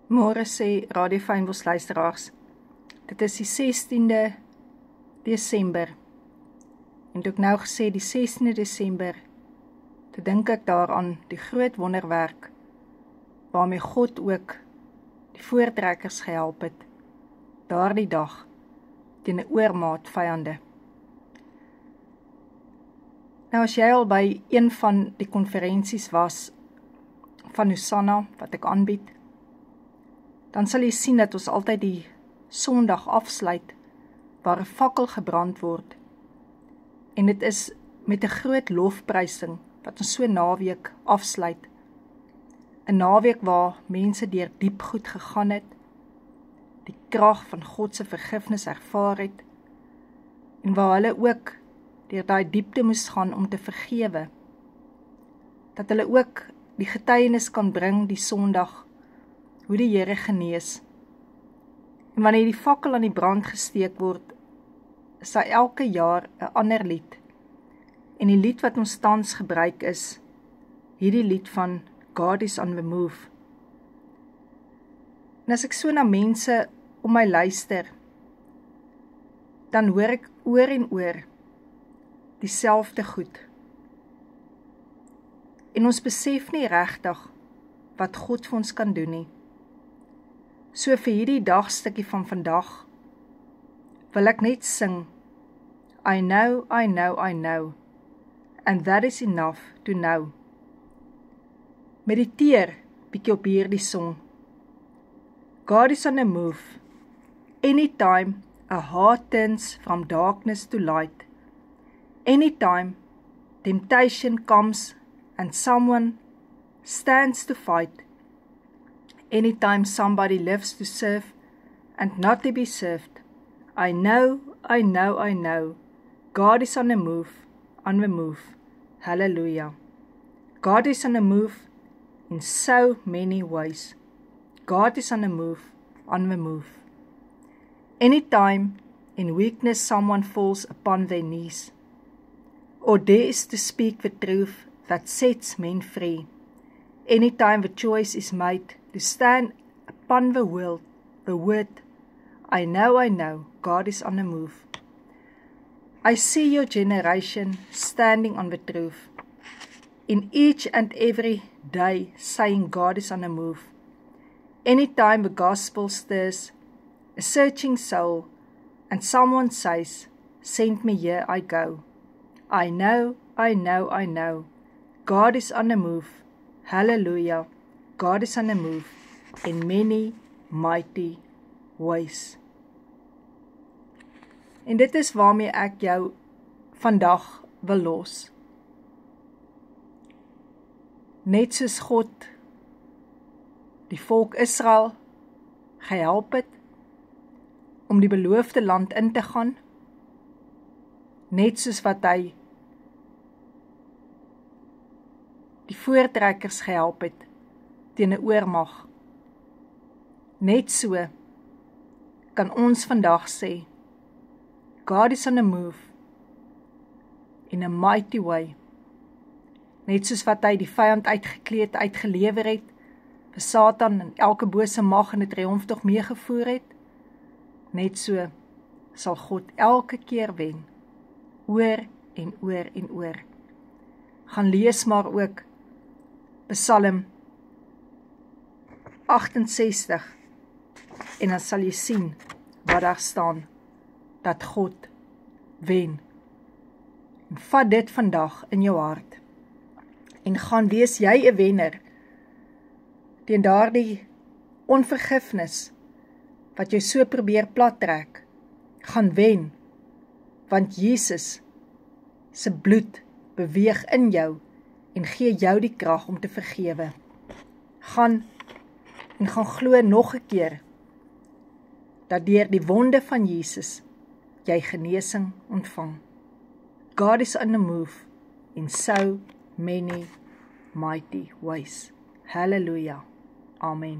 Môre sê Radio Fynbos luisteraars, dit is die 16de Desember, en toe ek nou gesê die 16de Desember, toe dink ek daaraan die groot wonderwerk, waarmee God ook die voortrekkers gehelp het, daardie dag, teen 'n oormaat vyande. Nou as jy al by een van die konferensies was, van Hosanna, wat ek aanbied, dan sal jy sien dat ons altyd die Sondag afsluit, waar 'n fakkel gebrand word. En dit is met 'n groot lofprysing, wat ons so naweek afsluit. 'n Naweek waar mense deur diep goed gegaan het, die krag van God se vergifnis ervaar het, en waar hulle ook deur daai diepte moes gaan om te vergewe, dat hulle ook die getuienis kan bring die Sondag, hoe die Here genees. En wanneer die fakkel aan die brand gesteek word, is daar elke jaar 'n ander lied. En die lied wat ons tans gebruik is, hierdie lied van God is on the move. En as ek so na mense om my luister, dan hoor ek oor en oor dieselfde goed. En ons besef nie regtig wat God vir ons kan doen nie. So vir hierdie dagstukkie van vandag, wil ek net sing, I know, I know, I know, and that is enough to know. Mediteer bietjie op hierdie song. God is on the move. Anytime a heart turns from darkness to light. Anytime temptation comes and someone stands to fight. Anytime somebody lives to serve and not to be served. I know, I know, I know. God is on the move, on the move. Hallelujah. God is on the move in so many ways. God is on the move, on the move. Anytime in weakness someone falls upon their knees, or dares to speak the truth that sets men free. Anytime the choice is made to stand upon the word, I know, God is on the move. I see your generation standing on the truth, in each and every day saying God is on the move. Anytime the gospel stirs a searching soul, and someone says, send me, here I go. I know, God is on the move. Hallelujah. God is on the move in many mighty ways. En dit is waarmee ek jou vandag wil los. Net soos God die volk Israel gehelp het om die beloofde land in te gaan, net soos wat hy die voortrekkers gehelp het teen 'n oormag. Net so kan ons vandag sê, God is on the move in a mighty way. Net soos wat hy die vyand uitgekleed, uitgelewer het, vir Satan en elke bose mag in die triomftog meegevoer het, net so sal God elke keer wen, oor en oor en oor. Gaan lees maar ook Psalm 68, en dan sal jy sien wat daar staan, dat God wen. En vat dit vandag in jou hart, en gaan wees jy 'n wenner, teen daardie onvergifnis, wat jy so probeer plat trek, gaan wen, want Jesus se bloed beweeg in jou, en gee jou die krag om te vergewe. Gaan glo nog 'n keer, dat deur die wonde van Jesus, jy genesing ontvang. God is on the move in so many mighty ways. Hallelujah. Amen.